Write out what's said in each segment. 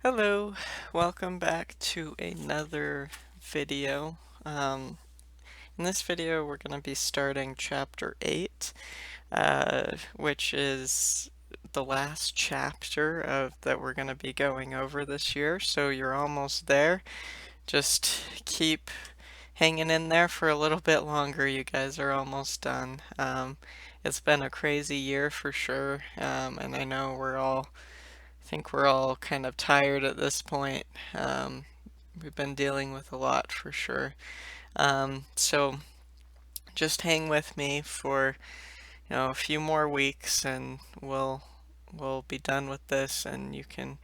Hello, welcome back to another video. In this video, we're going to be starting chapter 8, which is the last chapter of that we're going to be going over this year. So you're almost there. Just keep hanging in there for a little bit longer. You guys are almost done. It's been a crazy year for sure, and I know I think we're all kind of tired at this point. Um, we've been dealing with a lot for sure. So just hang with me for a few more weeks, and we'll be done with this, and you can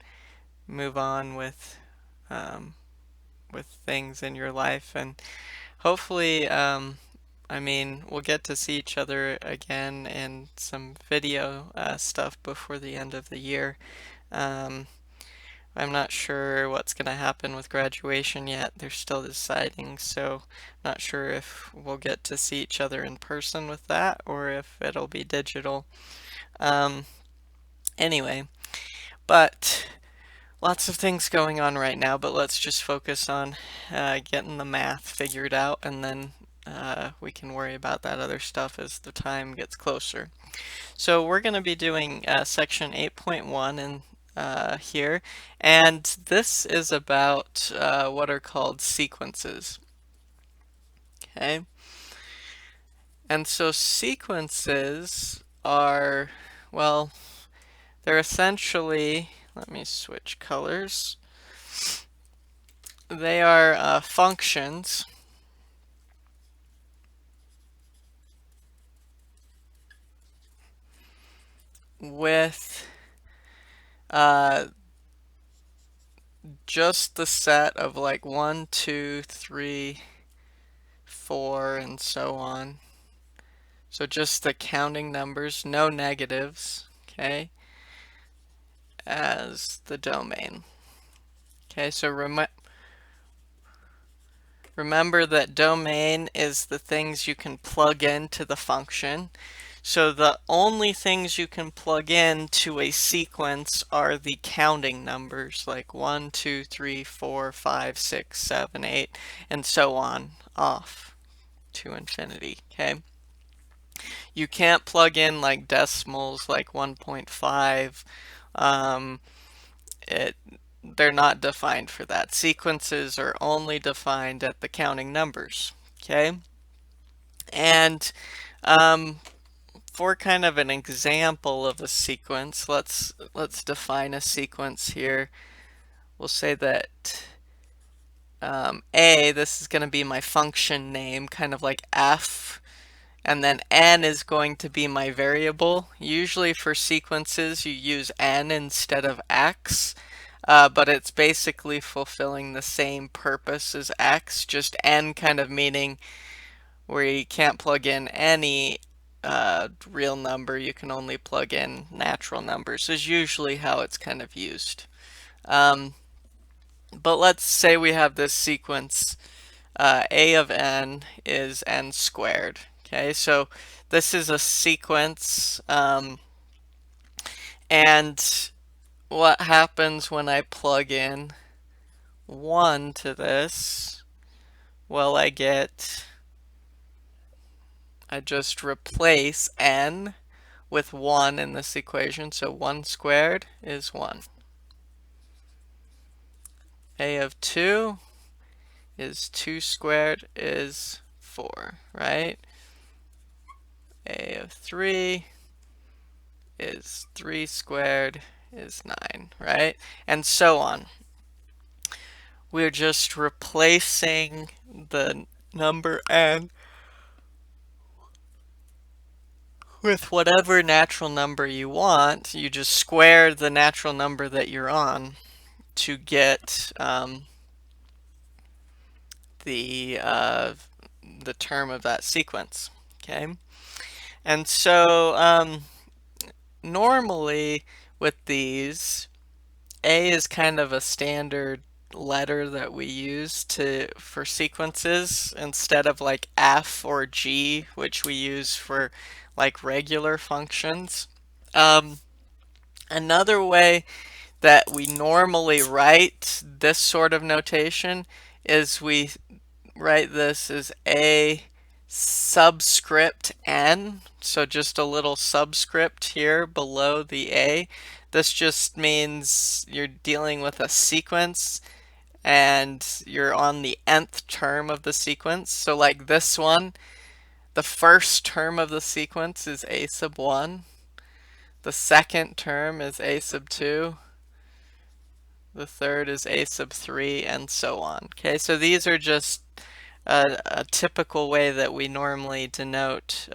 move on um, with things in your life, and hopefully, we'll get to see each other again in some video stuff before the end of the year. Um, I'm not sure what's going to happen with graduation yet. They're still deciding, so not sure if we'll get to see each other in person with that or if it'll be digital. Um, anyway, but lots of things going on right now, but let's just focus on getting the math figured out, and then we can worry about that other stuff as the time gets closer. So we're going to be doing section 8.1 in here, and this is about what are called sequences. Okay, and so sequences are, well, they're essentially, let me switch colors. They are functions with uh, just the set of like 1, 2, 3, 4, and so on. So just the counting numbers, no negatives, okay, as the domain. Okay, so remember that domain is the things you can plug into the function. So the only things you can plug into a sequence are the counting numbers, like 1, 2, 3, 4, 5, 6, 7, 8, and so on, off to infinity, okay? You can't plug in like decimals like 1.5. Um, it, they're not defined for that. Sequences are only defined at the counting numbers, okay? And um, for kind of an example of a sequence, let's define a sequence here. We'll say that A, this is going to be my function name, kind of like f, and then n is going to be my variable. Usually for sequences you use n instead of x, but it's basically fulfilling the same purpose as x, just n kind of meaning where you can't plug in any real number, you can only plug in natural numbers, is usually how it's kind of used. But let's say we have this sequence, a of n is n squared. Okay, so this is a sequence, and what happens when I plug in 1 to this? Well, I just replace n with 1 in this equation, so 1 squared is 1. A of 2 is 2 squared is 4, right? A of 3 is 3 squared is 9, right? And so on. We're just replacing the number n with whatever natural number you want. You just square the natural number that you're on to get the term of that sequence. Okay, and so normally with these, A is kind of a standard letter that we use for sequences instead of like F or G, which we use for like regular functions. Um, Another way that we normally write this sort of notation is we write this as A subscript N, so just a little subscript here below the A. This just means you're dealing with a sequence and you're on the nth term of the sequence. So like this one, the first term of the sequence is A sub 1. The second term is A sub 2. The third is A sub 3, and so on. Okay, so these are just a typical way that we normally denote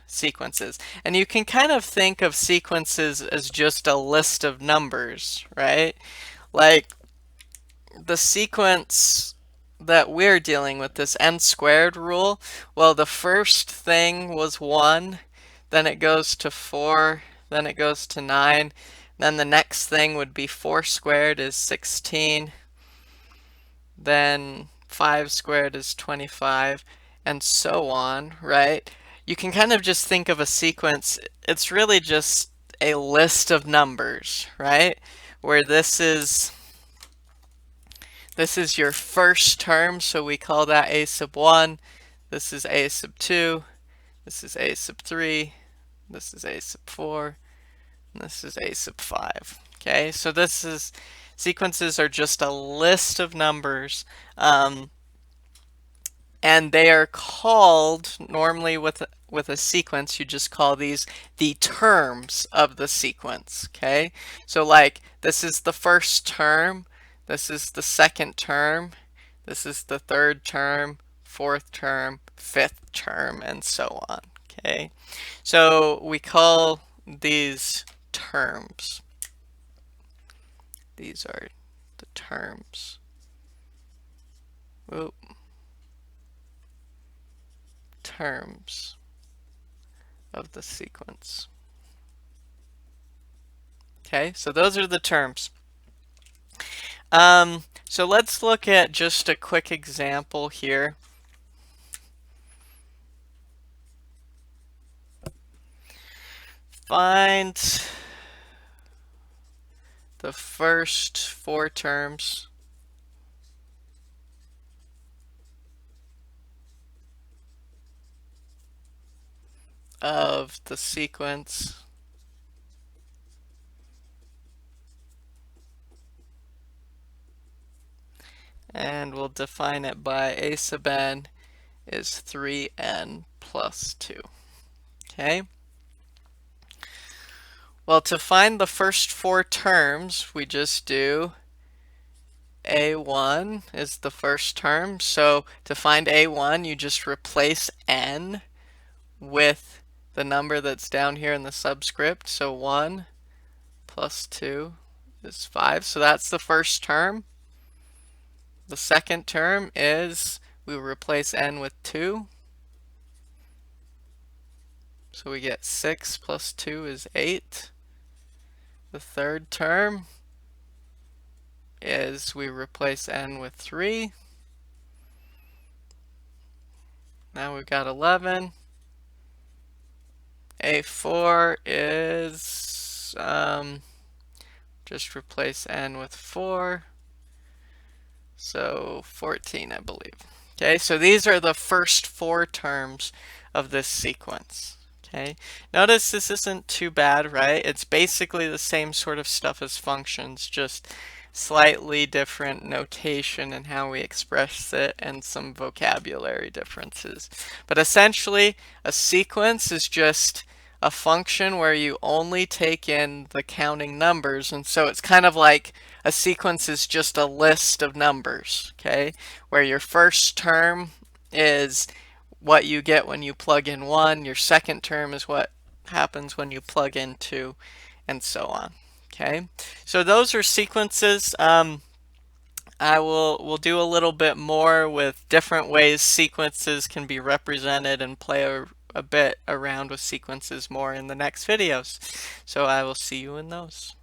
sequences. And you can kind of think of sequences as just a list of numbers, right? Like the sequence that we're dealing with, this n squared rule, well, the first thing was 1, then it goes to 4, then it goes to 9, then the next thing would be 4 squared is 16, then 5 squared is 25, and so on, right? You can kind of just think of a sequence, it's really just a list of numbers, right? Where this is your first term, so we call that A sub 1. This is A sub 2. This is A sub 3. This is A sub 4. And this is A sub 5. Okay, so sequences are just a list of numbers, and they are called, normally with a sequence, you just call these the terms of the sequence. Okay, so like this is the first term. This is the second term, this is the third term, fourth term, fifth term, and so on. Okay, so we call these terms. These are the terms. Whoop. Terms of the sequence. Okay, so those are the terms. So let's look at just a quick example here. Find the first 4 terms of the sequence and we'll define it by A sub n is 3n plus 2. Okay. Well, to find the first 4 terms, we just do A1 is the first term. So to find A1, you just replace n with the number that's down here in the subscript. So 1 plus 2 is 5. So that's the first term. The second term is we replace n with 2. So we get 6 plus 2 is 8. The third term is we replace n with 3. Now we've got 11. A4 is just replace n with 4. So 14, I believe. Okay, so these are the first 4 terms of this sequence. Okay, notice this isn't too bad, right? It's basically the same sort of stuff as functions, just slightly different notation in how we express it and some vocabulary differences. But essentially, a sequence is just a function where you only take in the counting numbers, and so it's kind of like a sequence is just a list of numbers, okay? Where your first term is what you get when you plug in 1, your second term is what happens when you plug in 2, and so on. Okay, so those are sequences. We'll do a little bit more with different ways sequences can be represented and play a bit around with sequences more in the next videos. So I will see you in those.